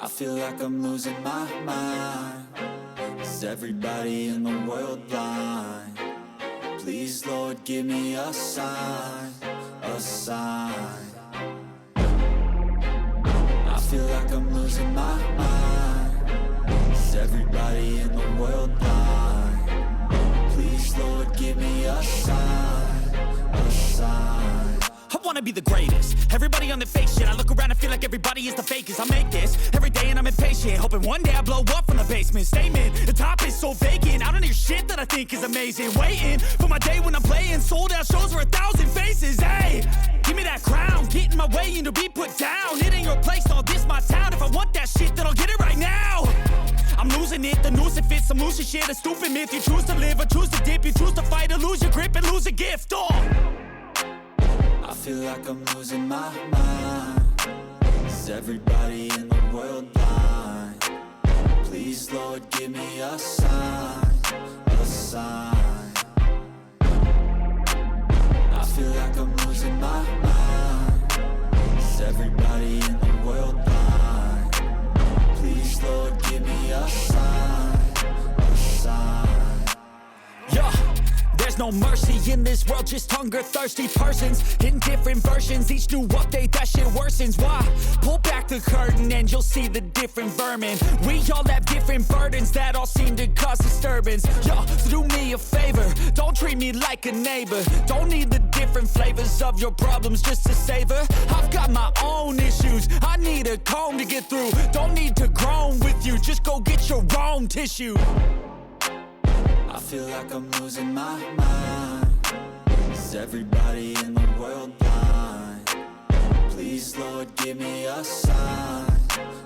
I feel like I'm losing my mind. Is everybody in the world blind? Please, Lord, give me a sign, a sign. I feel like I'm losing my mind. Is everybody in the world blind? Please, Lord, give me a sign, a sign. I wanna be the greatest. Everybody on the fake shit. I look around and feel like everybody is the fakest. I make this every day and I'm impatient, hoping one day I blow up from the basement. Statement, the top is so vacant. I don't hear shit that I think is amazing. Waiting for my day when I'm playing sold out shows for 1,000 faces. Hey, give me that crown, get in my way and to be put down. It ain't your place, all this my town. If I want that shit, then I'll get it right now. I'm losing it, the noose it fits. I'm losing shit, a stupid myth. You choose to live or choose to dip. You choose to fight or lose your grip and lose a gift. I feel like I'm losing my mind. Is everybody in the world blind? Please, Lord, give me a sign, a sign. I feel like I'm losing my mind. Is everybody in the world blind? Please, Lord, give me a sign, a sign. Yeah. There's no mercy in this world, just hunger-thirsty persons in different versions. Each new update, that shit worsens. Why? Pull back the curtain and you'll see the different vermin. We all have different burdens that all seem to cause disturbance. Yo, so do me a favor, don't treat me like a neighbor. Don't need the different flavors of your problems just to savor. I've got my own issues, I need a comb to get through. Don't need to groan with you, just go get your own tissue. I feel like I'm losing my mind. Is everybody in the world blind? Please, Lord, give me a sign,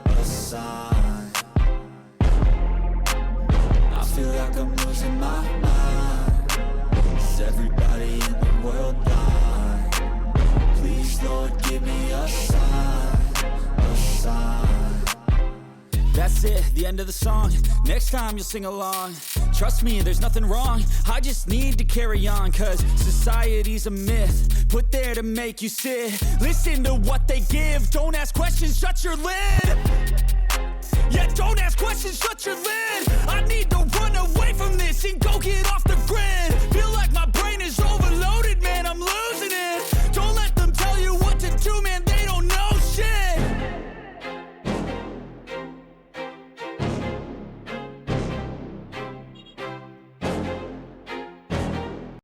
a sign. I feel like I'm losing my mind. Is everybody in the world blind? Please, Lord, give me a sign, a sign. That's it, the end of the song. Next time you'll sing along. Trust me, there's nothing wrong. I just need to carry on, cause society's a myth put there to make you sit. Listen to what they give. Don't ask questions, shut your lid. Yeah, don't ask questions, shut your lid. I need to run away from this and go get off the grid. Feel